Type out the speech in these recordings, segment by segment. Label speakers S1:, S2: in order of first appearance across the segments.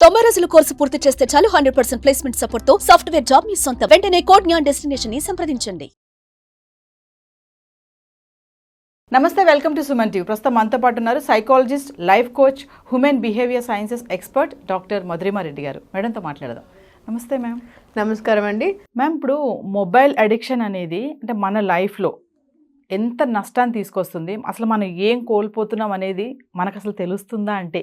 S1: 90 రోజుల కోర్సు పూర్తి చేస్తే చాలు 100% ప్లేస్మెంట్ సపోర్ట్ తో సాఫ్ట్వేర్ జాబ్ మీ సొంతం. వెంటనే కోడ్ జ్ఞాన్ డెస్టినేషన్ ని సంప్రదించండి.
S2: నమస్తే, వెల్కమ్ టు సుమన్ టీవీ. ప్రస్తుతం మనతో పాటు ఉన్నారు psychologist, life coach, human behaviour sciences expert doctor Madhurima Reddy గారు. మేడంతో మాట్లాడదాం. నమస్తే మ్యామ్.
S3: నమస్కారం అండి.
S2: మ్యామ్, ఇప్పుడు మొబైల్ అడిక్షన్ అనేది అంటే మన లైఫ్లో ఎంత నష్టాన్ని తీసుకొస్తుంది, అసలు మనం ఏం కోల్పోతున్నాం అనేది మనకు అసలు తెలుస్తుందా అంటే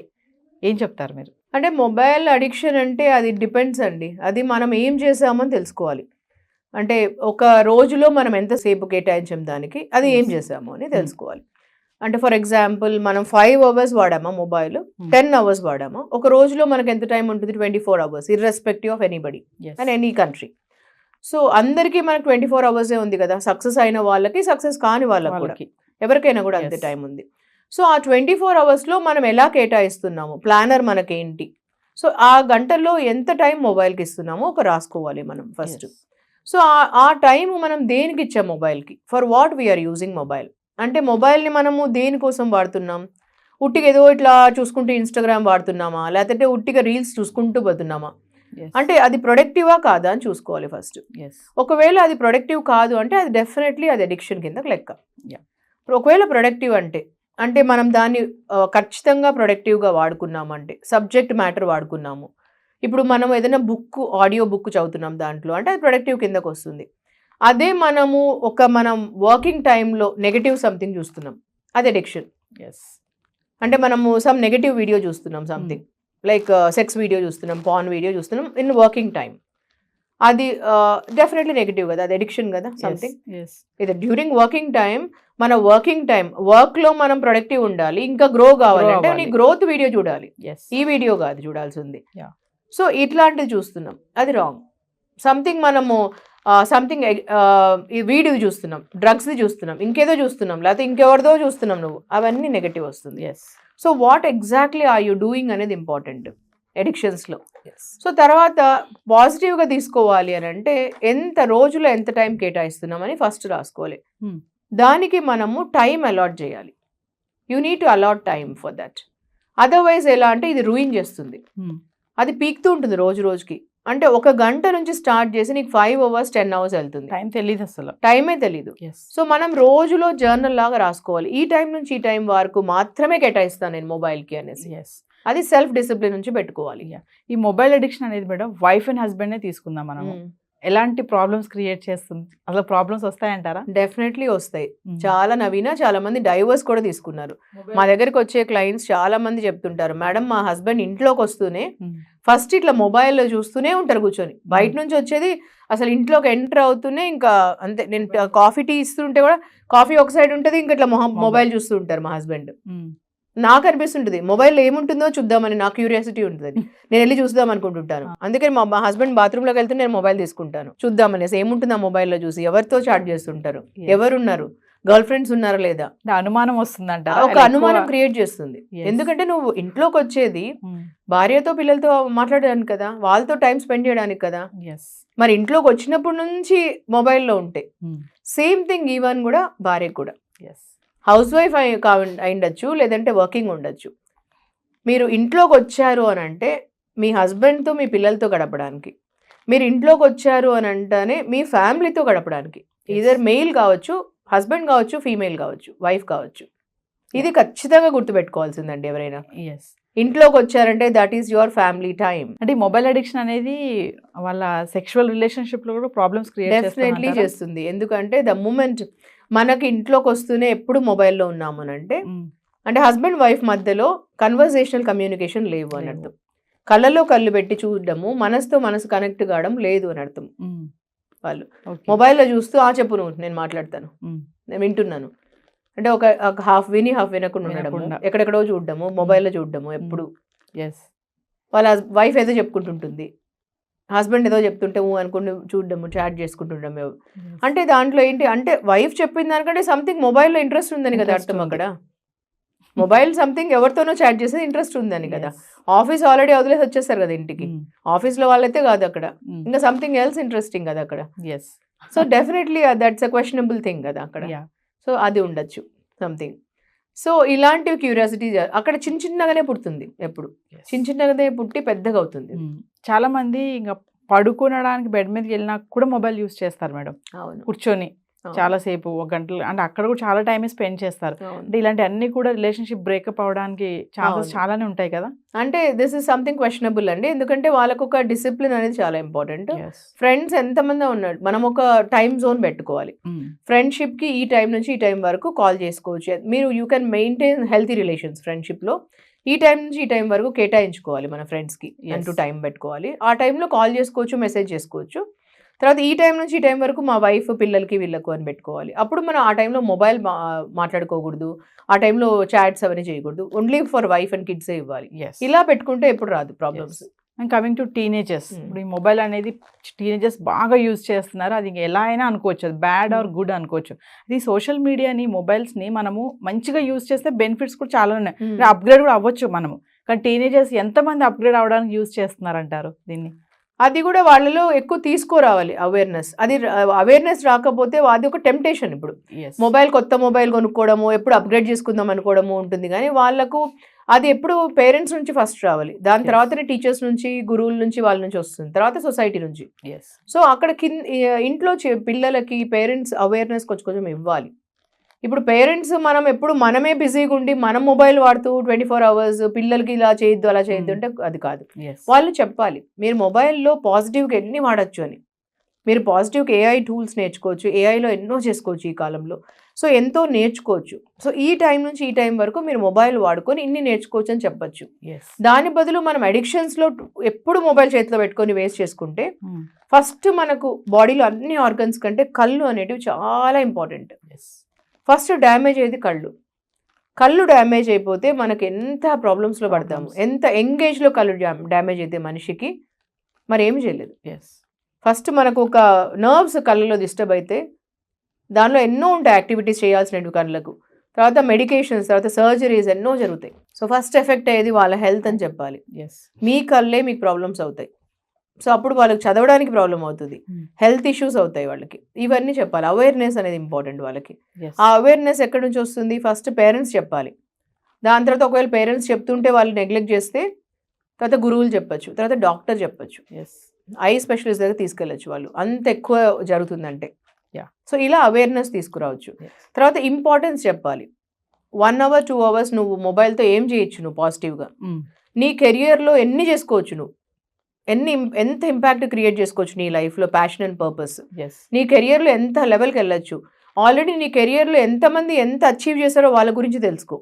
S2: ఏం చెప్తారు మీరు?
S3: అంటే మొబైల్ అడిక్షన్ అంటే అది డిపెండ్స్ అండి. అది మనం ఏం చేసామని తెలుసుకోవాలి. అంటే ఒక రోజులో మనం ఎంతసేపు కేటాయించాం దానికి, అది ఏం చేసాము అని తెలుసుకోవాలి. అంటే ఫర్ ఎగ్జాంపుల్ మనం 5 hours వాడామా మొబైల్, 10 hours వాడామా, ఒక రోజులో మనకు ఎంత టైం ఉంటుంది? 24 hours, irrespective of anybody and any country. So అందరికీ మనకు 24 hours ఉంది కదా. సక్సెస్ అయిన వాళ్ళకి, సక్సెస్ కాని వాళ్ళకి కూడా, ఎవరికైనా కూడా అంతే టైం ఉంది. సో ఆ 24 hoursలో మనం ఎలా కేటాయిస్తున్నాము, ప్లానర్ మనకేంటి, సో ఆ గంటల్లో ఎంత టైం మొబైల్కి ఇస్తున్నామో ఒక రాసుకోవాలి మనం ఫస్ట్. సో ఆ టైం మనం దేనికి ఇచ్చాం మొబైల్కి, for what we are using mobile. అంటే మొబైల్ని మనము దేనికోసం వాడుతున్నాం? ఉట్టిగా ఏదో ఇట్లా చూసుకుంటూ ఇన్స్టాగ్రామ్ వాడుతున్నామా, లేకపోతే ఉట్టిగా రీల్స్ చూసుకుంటూ పోతున్నామా? అంటే అది ప్రొడక్టివా కాదా అని చూసుకోవాలి ఫస్ట్. ఒకవేళ అది ప్రొడక్టివ్ కాదు అంటే అది డెఫినెట్లీ అది అడిక్షన్ కిందకు లెక్క. ఒకవేళ ప్రొడక్టివ్ అంటే మనం దాన్ని ఖచ్చితంగా ప్రొడక్టివ్గా వాడుకున్నామంటే, సబ్జెక్ట్ మ్యాటర్ వాడుకున్నాము. ఇప్పుడు మనం ఏదైనా బుక్, ఆడియో బుక్ చదువుతున్నాం దాంట్లో అంటే అది ప్రొడక్టివ్ కిందకు వస్తుంది. అదే మనము మనం వర్కింగ్ టైంలో నెగటివ్ సంథింగ్ చూస్తున్నాం, అది అడిక్షన్. అంటే మనము సమ్ నెగటివ్ వీడియో చూస్తున్నాం, సంథింగ్ లైక్ సెక్స్ వీడియో చూస్తున్నాం, పాన్ వీడియో చూస్తున్నాం ఇన్ వర్కింగ్ టైం, అది డెఫినెట్లీ నెగిటివ్ కదా, అది అడిక్షన్ కదా సంథింగ్. ఇది డ్యూరింగ్ వర్కింగ్ టైం, మన వర్కింగ్ టైం వర్క్లో మనం ప్రొడక్టివ్ ఉండాలి, ఇంకా గ్రో కావాలంటే నీ గ్రోత్ వీడియో చూడాలి, ఈ వీడియో కాదు చూడాల్సింది. సో ఇట్లాంటిది చూస్తున్నాం, అది రాంగ్. సంథింగ్ మనము ఈ వీడియో చూస్తున్నాం, డ్రగ్స్ది చూస్తున్నాం, ఇంకేదో చూస్తున్నాం, లేకపోతే ఇంకెవరిదో చూస్తున్నాం, నువ్వు అవన్నీ నెగటివ్ వస్తుంది. So what exactly are you doing అనేది ఇంపార్టెంట్ ఎడిక్షన్స్లో. సో తర్వాత పాజిటివ్గా తీసుకోవాలి అని అంటే ఎంత రోజులో ఎంత టైం కేటాయిస్తున్నామని ఫస్ట్ రాసుకోవాలి. దానికి మనము టైం అలాట్ చేయాలి. You need to allot time for that. Otherwise ఎలా అంటే ఇది రూయిన్ చేస్తుంది, అది పీక్తూ ఉంటుంది రోజు రోజుకి. అంటే 1 గంట నుంచి స్టార్ట్ చేసి నీకు 5 hours 10 hours వెళ్తుంది,
S2: టైం తెలియదు, అసలు
S3: టైమే తెలీదు. సో మనం రోజులో జర్నల్ లాగా రాసుకోవాలి, ఈ టైం నుంచి ఈ టైం వరకు మాత్రమే కేటాయిస్తాను నేను మొబైల్కి అనేసి. అది సెల్ఫ్ డిసిప్లిన్ నుంచి పెట్టుకోవాలి.
S2: ఈ మొబైల్ అడిక్షన్ అనేది మేడం వైఫ్ అండ్ హస్బెండ్ తీసుకుందాం మనం, ఎలాంటి ప్రాబ్లమ్స్ క్రియేట్ చేస్తుంది? అసలు ప్రాబ్లమ్స్ వస్తాయంటారా?
S3: డెఫినెట్లీ వస్తాయి. చాలా నవీన, చాలా మంది డైవర్స్ కూడా తీసుకున్నారు. మా దగ్గరికి వచ్చే క్లయింట్స్ చాలా మంది చెప్తుంటారు, మేడం మా హస్బెండ్ ఇంట్లోకి వస్తూనే ఫస్ట్ ఇట్లా మొబైల్లో చూస్తూనే ఉంటారు కూర్చొని, బయట నుంచి వచ్చేది అసలు ఇంట్లోకి ఎంటర్ అవుతూనే ఇంకా అంతే. నేను కాఫీ టీ ఇస్తుంటే కూడా కాఫీ ఒక సైడ్ ఉంటుంది, ఇంకా ఇట్లా మొబైల్ చూస్తూ ఉంటారు మా హస్బెండ్. నాకు అనిపిస్తుంటుంది మొబైల్లో ఏముంటుందో చూద్దామని, నాకు క్యూరియాసిటీ ఉంటుంది, నేను వెళ్ళి చూద్దాం అనుకుంటుంటాను. అందుకని మా హస్బెండ్ బాత్రూంలోకి వెళ్తే నేను మొబైల్ తీసుకుంటాను, చూద్దామనేసి ఏముంటుంది ఆ మొబైల్లో చూసి, ఎవరితో చాట్ చేస్తుంటారు, ఎవరున్నారు, గర్ల్ ఫ్రెండ్స్ ఉన్నారా లేదా,
S2: అనుమానం వస్తుందంట,
S3: ఒక అనుమానం క్రియేట్ చేస్తుంది. ఎందుకంటే నువ్వు ఇంట్లోకి వచ్చేది భార్యతో పిల్లలతో మాట్లాడడానికి కదా, వాళ్ళతో టైం స్పెండ్ చేయడానికి కదా. మరి ఇంట్లోకి వచ్చినప్పటి నుంచి మొబైల్లో ఉంటే సేమ్ థింగ్ ఈవెన్ కూడా భార్యకు కూడా. హౌస్ వైఫ్ అయిండొచ్చు, లేదంటే వర్కింగ్ ఉండొచ్చు. మీరు ఇంట్లోకి వచ్చారు అని అంటే మీ హస్బెండ్తో మీ పిల్లలతో గడపడానికి, మీరు ఇంట్లోకి వచ్చారు అని అంటేనే మీ ఫ్యామిలీతో గడపడానికి, ఈదర్ మెయిల్ కావచ్చు, హస్బెండ్ కావచ్చు, ఫీమేల్ కావచ్చు, వైఫ్ కావచ్చు. ఇది ఖచ్చితంగా గుర్తుపెట్టుకోవాల్సిందండి ఎవరైనా. ఇంట్లోకి వచ్చారంటే that is your family time.
S2: అంటే మొబైల్ అడిక్షన్ అనేది వాళ్ళ సెక్షువల్ రిలేషన్షిప్ లో కూడా ప్రాబ్లమ్స్ క్రియేట్
S3: డెఫినెట్లీ చేస్తుంది. ఎందుకంటే ద మూమెంట్ మనకి ఇంట్లోకి వస్తూనే ఎప్పుడు మొబైల్లో ఉన్నాము అని అంటే హస్బెండ్ వైఫ్ మధ్యలో కన్వర్జేషనల్ కమ్యూనికేషన్ లేవు అని అర్థం. కళ్ళలో కళ్ళు పెట్టి చూడడము, మనసుతో మనసు కనెక్ట్ కావడం లేదు అని అర్థం. వాళ్ళు మొబైల్లో చూస్తూ చెప్పు నువ్వు, నేను మాట్లాడతాను, నేను వింటున్నాను అంటే ఒక హాఫ్ విని హాఫ్ వినకుండా ఉండడము, ఎక్కడెక్కడో చూడడము, మొబైల్లో చూడడము ఎప్పుడు. వాళ్ళ వైఫ్ ఏదో చెప్పుకుంటుంటుంది, హస్బెండ్ ఏదో చెప్తుంటే అనుకుని చూడడము, చాట్ చేసుకుంటుండము. అంటే దాంట్లో ఏంటి అంటే వైఫ్ చెప్పిన దానికంటే సంథింగ్ మొబైల్లో ఇంట్రెస్ట్ ఉందని కదా అర్థం. అక్కడ మొబైల్ సంథింగ్ ఎవరితోనో చాట్ చేసేది ఇంట్రెస్ట్ ఉందని కదా. ఆఫీస్ ఆల్రెడీ వదిలేసి వచ్చేస్తారు కదా ఇంటికి, ఆఫీస్లో వాళ్ళైతే కాదు అక్కడ, ఇంకా సంథింగ్ ఎల్స్ ఇంట్రెస్టింగ్ కదా అక్కడ. So definitely that's a questionable thing కదా అక్కడ. సో అది ఉండొచ్చు సంథింగ్. సో ఇలాంటివి క్యూరియాసిటీ అక్కడ చిన్న చిన్నగానే పుడుతుంది, ఎప్పుడు చిన్నగానే పుట్టి పెద్దగా అవుతుంది.
S2: చాలా మంది ఇంకా పడుకోవడానికి బెడ్ మీదకి వెళ్ళినా కూడా మొబైల్ యూస్ చేస్తారు మేడం,
S3: అవును,
S2: కూర్చొని చాలా సేపు, ఒక గంటలు, అంటే అక్కడ కూడా చాలా టైం స్పెండ్ చేస్తారు. అంటే ఇలాంటి అన్ని కూడా రిలేషన్షిప్ బ్రేకప్ అవడానికి ఛాన్సెస్ చాలానే ఉంటాయి కదా.
S3: అంటే దిస్ ఇస్ సంథింగ్ క్వశ్చనబుల్ అండి, ఎందుకంటే వాళ్ళకు ఒక డిసిప్లిన్ అనేది చాలా ఇంపార్టెంట్. ఫ్రెండ్స్ ఎంతమంది ఉన్నాడు, మనం ఒక టైం జోన్ పెట్టుకోవాలి. ఫ్రెండ్షిప్ కి ఈ టైం నుంచి ఈ టైం వరకు కాల్ చేసుకోవచ్చు. మీరు you can maintain healthy relations friendship లో. ఈ టైం నుంచి ఈ టైం వరకు కేటాయించుకోవాలి మన ఫ్రెండ్స్ కి, అంటూ టైం పెట్టుకోవాలి. ఆ టైంలో కాల్ చేసుకోవచ్చు, మెసేజ్ చేసుకోవచ్చు. తర్వాత ఈ టైం నుంచి ఈ టైం వరకు మా వైఫ్, పిల్లలకి, వీళ్ళకు అని పెట్టుకోవాలి. అప్పుడు మనం ఆ టైంలో మొబైల్ మాట్లాడుకోకూడదు, ఆ టైంలో చాట్స్ అవన్నీ చేయకూడదు, only for wife and kids ఇవ్వాలి. ఇలా పెట్టుకుంటే ఎప్పుడు రాదు problems.
S2: And coming to teenagers, ఇప్పుడు ఈ మొబైల్ అనేది టీనేజర్స్ బాగా యూజ్ చేస్తున్నారు. అది ఎలా అయినా అనుకోవచ్చు, అది బ్యాడ్ ఆర్ గుడ్ అనుకోవచ్చు. అది సోషల్ మీడియాని, మొబైల్స్ని మనము మంచిగా యూజ్ చేస్తే బెనిఫిట్స్ కూడా చాలా ఉన్నాయి, అప్గ్రేడ్ కూడా అవ్వచ్చు మనము. కానీ టీనేజర్స్ ఎంతమంది అప్గ్రేడ్ అవ్వడానికి యూజ్ చేస్తున్నారంటారు దీన్ని?
S3: అది కూడా వాళ్ళలో ఎక్కువ తీసుకురావాలి అవేర్నెస్. అది అవేర్నెస్ రాకపోతే అది ఒక టెంప్టేషన్. ఇప్పుడు మొబైల్, కొత్త మొబైల్ కొనుక్కోవడము, ఎప్పుడు అప్గ్రేడ్ చేసుకుందాం అనుకోవడము ఉంటుంది, కానీ వాళ్ళకు అది ఎప్పుడు పేరెంట్స్ నుంచి ఫస్ట్ రావాలి, దాని తర్వాతనే టీచర్స్ నుంచి, గురువుల నుంచి, వాళ్ళ నుంచి వస్తుంది, తర్వాత సొసైటీ నుంచి. సో అక్కడ ఇంట్లో పిల్లలకి పేరెంట్స్ అవేర్నెస్ కొంచెం ఇవ్వాలి. ఇప్పుడు పేరెంట్స్ మనం ఎప్పుడు మనమే బిజీగా ఉండి మనం మొబైల్ వాడుతూ 24 hours పిల్లలకి ఇలా చేయొద్దు, అలా చేయొద్దు అంటే అది కాదు. వాళ్ళు చెప్పాలి, మీరు మొబైల్లో పాజిటివ్గా ఎన్ని వాడచ్చు అని. మీరు పాజిటివ్గా ఏఐ టూల్స్ నేర్చుకోవచ్చు, ఏఐలో ఎన్నో చేసుకోవచ్చు ఈ కాలంలో. సో ఎంతో నేర్చుకోవచ్చు. సో ఈ టైం నుంచి ఈ టైం వరకు మీరు మొబైల్ వాడుకొని ఇన్ని నేర్చుకోవచ్చు అని చెప్పచ్చు. దాని బదులు మనం అడిక్షన్స్లో ఎప్పుడు మొబైల్ చేతిలో పెట్టుకొని వేస్ట్ చేసుకుంటే, ఫస్ట్ మనకు బాడీలో అన్ని ఆర్గన్స్ కంటే కళ్ళు అనేటివి చాలా ఇంపార్టెంట్. ఫస్ట్ డ్యామేజ్ అయ్యేది కళ్ళు. కళ్ళు డ్యామేజ్ అయిపోతే మనకి ఎంత ప్రాబ్లమ్స్లో పడతాము. ఎంత ఎంగేజ్లో కళ్ళు డ్యామేజ్ అయితే మనిషికి మరి ఏమి చేయలేదు. ఫస్ట్ మనకు ఒక నర్వ్స్ కళ్ళలో డిస్టర్బ్ అయితే దానిలో ఎన్నో ఉంటాయి యాక్టివిటీస్ చేయాల్సినవి కళ్ళకు. తర్వాత మెడికేషన్స్, తర్వాత సర్జరీస్ ఎన్నో జరుగుతాయి. సో ఫస్ట్ ఎఫెక్ట్ అయ్యేది వాళ్ళ హెల్త్ అని చెప్పాలి. మీ కళ్ళే మీకు ప్రాబ్లమ్స్ అవుతాయి. సో అప్పుడు వాళ్ళకి చదవడానికి ప్రాబ్లం అవుతుంది, హెల్త్ ఇష్యూస్ అవుతాయి వాళ్ళకి. ఇవన్నీ చెప్పాలి. అవేర్నెస్ అనేది ఇంపార్టెంట్ వాళ్ళకి. ఆ అవేర్నెస్ ఎక్కడి నుంచి వస్తుంది? ఫస్ట్ పేరెంట్స్ చెప్పాలి. దాని తర్వాత ఒకవేళ పేరెంట్స్ చెప్తుంటే వాళ్ళు నెగ్లెక్ట్ చేస్తే తర్వాత గురువులు చెప్పచ్చు, తర్వాత డాక్టర్ చెప్పచ్చు, ఐ స్పెషలిస్ట్ దగ్గర తీసుకెళ్ళచ్చు. వాళ్ళు అంత ఎక్కువ జరుగుతుందంటే. సో ఇలా అవేర్నెస్ తీసుకురావచ్చు. తర్వాత ఇంపార్టెన్స్ చెప్పాలి. 1 hour 2 hours నువ్వు మొబైల్తో ఏం చేయొచ్చు, నువ్వు పాజిటివ్గా నీ కెరియర్లో ఎన్ని చేసుకోవచ్చు, నువ్వు ఎంత ఇంపాక్ట్ క్రియేట్ చేసుకోవచ్చు నీ లైఫ్లో, ప్యాషన్ అండ్ పర్పస్. నీ కెరియర్లో ఎంత లెవెల్కి వెళ్ళచ్చు, ఆల్రెడీ నీ కెరియర్లో ఎంతమంది ఎంత అచీవ్ చేశారో వాళ్ళ గురించి తెలుసుకో.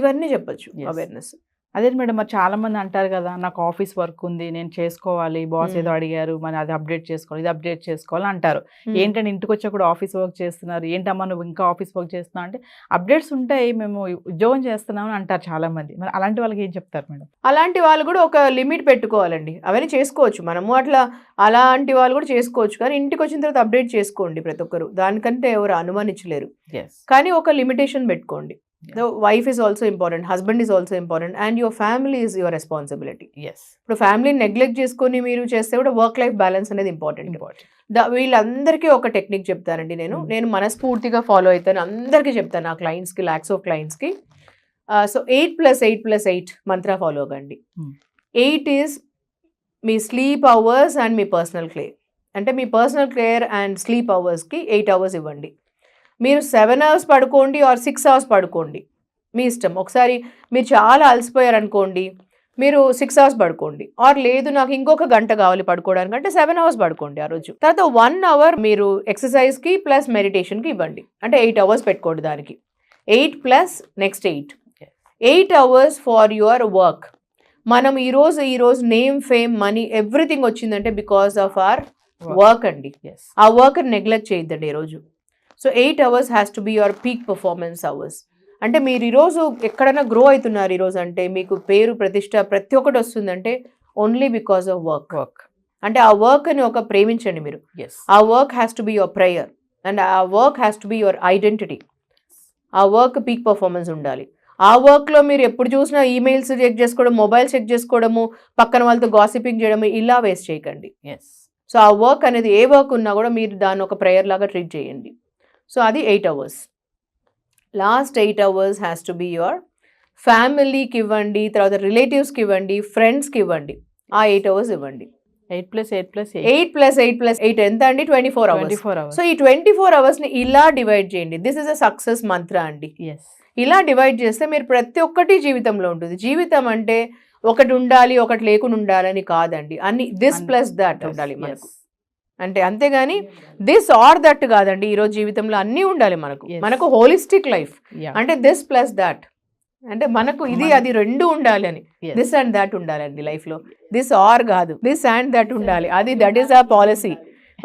S3: ఇవన్నీ చెప్పచ్చు అవేర్నెస్.
S2: అదే మేడం, మరి చాలా మంది అంటారు కదా, నాకు ఆఫీస్ వర్క్ ఉంది, నేను చేసుకోవాలి, బాస్ ఏదో అడిగారు, మరి అది అప్డేట్ చేసుకోవాలి, ఇది అప్డేట్ చేసుకోవాలి అంటారు. ఏంటంటే ఇంటికి వచ్చా కూడా ఆఫీస్ వర్క్ చేస్తున్నారు, ఏంటమ్మా నువ్వు ఇంకా ఆఫీస్ వర్క్ చేస్తున్నావు అంటే, అప్డేట్స్ ఉంటాయి, మేము ఉద్యోగం చేస్తున్నామని అంటారు చాలా మంది. మరి అలాంటి వాళ్ళకి ఏం చెప్తారు మేడం?
S3: అలాంటి వాళ్ళు కూడా ఒక లిమిట్ పెట్టుకోవాలండి. అవన్నీ చేసుకోవచ్చు మనము, అలాంటి వాళ్ళు కూడా చేసుకోవచ్చు, కానీ ఇంటికి వచ్చిన తర్వాత అప్డేట్ చేసుకోండి ప్రతి ఒక్కరు. దానికంటే ఎవరు అనుమానించలేరు, కానీ ఒక లిమిటేషన్ పెట్టుకోండి. The wife is also important, husband is also important, and your family is your responsibility. ఇప్పుడు ఫ్యామిలీని నెగ్లెక్ట్ చేసుకొని మీరు చేస్తే కూడా వర్క్ లైఫ్ బ్యాలెన్స్ అనేది ఇంపార్టెంట్. వీళ్ళందరికీ ఒక టెక్నిక్ చెప్తానండి నేను మనస్ఫూర్తిగా ఫాలో అవుతాను, అందరికీ చెప్తాను, నా క్లయింట్స్కి, ల్యాక్స్ ఆఫ్ క్లయింట్స్కి. సో 8+8+8 మంత్ర ఫాలో అవ్వండి. 8 ఈజ్ మీ స్లీప్ అవర్స్ అండ్ మీ పర్సనల్ కేర్. అంటే మీ పర్సనల్ కేర్ అండ్ స్లీప్ అవర్స్కి 8 hours ఇవ్వండి. మీరు 7 hours పడుకోండి ఆర్ 6 hours పడుకోండి, మీ ఇష్టం. ఒకసారి మీరు చాలా అలసిపోయారు అనుకోండి, మీరు 6 hours పడుకోండి. ఆర్ లేదు నాకు ఇంకొక గంట కావాలి పడుకోవడానికి అంటే 7 hours పడుకోండి ఆ రోజు. తర్వాత 1 hour మీరు ఎక్సర్సైజ్కి ప్లస్ మెడిటేషన్కి ఇవ్వండి. అంటే 8 hours పెట్టుకోండి దానికి. 8 plus next 8 hours for your work. మనం ఈరోజు నేమ్, ఫేమ్, మనీ ఎవ్రీథింగ్ వచ్చిందంటే బికాస్ ఆఫ్ అవర్ వర్క్ అండి. ఆ వర్క్ నెగ్లెక్ట్ చేయొద్దండి ఈరోజు. So 8 hours has to be your peak performance hours. అంటే మీరు ఈరోజు ఎక్కడైనా గ్రో అవుతున్నారు ఈరోజు అంటే, మీకు పేరు, ప్రతిష్ట ప్రతి ఒక్కటి వస్తుందంటే ఓన్లీ బికాస్ ఆఫ్ వర్క్. అంటే ఆ వర్క్ని ఒక ప్రేమించండి మీరు. ఆ work has to be your prayer and ఆ work has to be your identity. ఆ వర్క్ పీక్ పర్ఫార్మెన్స్ ఉండాలి. ఆ వర్క్లో మీరు ఎప్పుడు చూసినా ఈమెయిల్స్ చెక్ చేసుకోవడం, మొబైల్ చెక్ చేసుకోవడము, పక్కన వాళ్ళతో గాసిపింగ్ చేయడము, ఇలా వేస్ట్ చేయకండి. సో ఆ వర్క్ అనేది ఏ వర్క్ ఉన్నా కూడా మీరు దాన్ని ఒక ప్రేయర్ లాగా ట్రీట్ చేయండి. సో అది 8 hours. Last 8 hours has to be your ఫ్యామిలీకి ఇవ్వండి, తర్వాత రిలేటివ్స్కి ఇవ్వండి, ఫ్రెండ్స్కి ఇవ్వండి. ఆ 8 hours ఇవ్వండి. 8+8+8 ఎంత అండి? 24 hours.
S2: 24 hours.
S3: సో ఈ 24 hours ని ఇలా డివైడ్ చేయండి. దిస్ ఇస్ అ సక్సెస్ మంత్ర అండి.
S2: ఎస్.
S3: ఇలా డివైడ్ చేస్తే మీరు ప్రతి ఒక్కటి జీవితంలో ఉంటుంది. జీవితం అంటే ఒకటి ఉండాలి ఒకటి లేకుండా ఉండాలని కాదండి, అన్ని దిస్ ప్లస్ దట్ ఉండాలి మనకు. అంటే అంతేగాని దిస్ ఆర్ దట్ కాదండి. ఈరోజు జీవితంలో అన్నీ ఉండాలి మనకు. మనకు హోలిస్టిక్ లైఫ్ అంటే దిస్ ప్లస్ దట్, అంటే మనకు ఇది అది రెండు ఉండాలి అని. దిస్ అండ్ దట్ ఉండాలండి లైఫ్ లో. దిస్ ఆర్ కాదు, దిస్ అండ్ దట్ ఉండాలి. అది దట్ ఈస్ ఆ పాలసీ.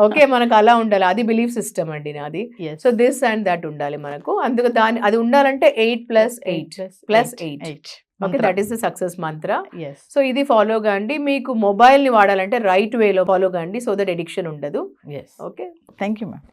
S3: ఓకే, మనకు అలా ఉండాలి. అది బిలీఫ్ సిస్టమ్ అండి నాది. సో దిస్ అండ్ దట్ ఉండాలి మనకు. అందుకు అది ఉండాలంటే 8+8+8. Okay, that is the success mantra. So ఇది ఫాలో కాండి. మీకు మొబైల్ ని వాడాలంటే రైట్ వేలో ఫాలో కాండి, సో దట్ ఎడిక్షన్ ఉండదు.
S2: Yes.
S3: Okay,
S2: thank you ma'am.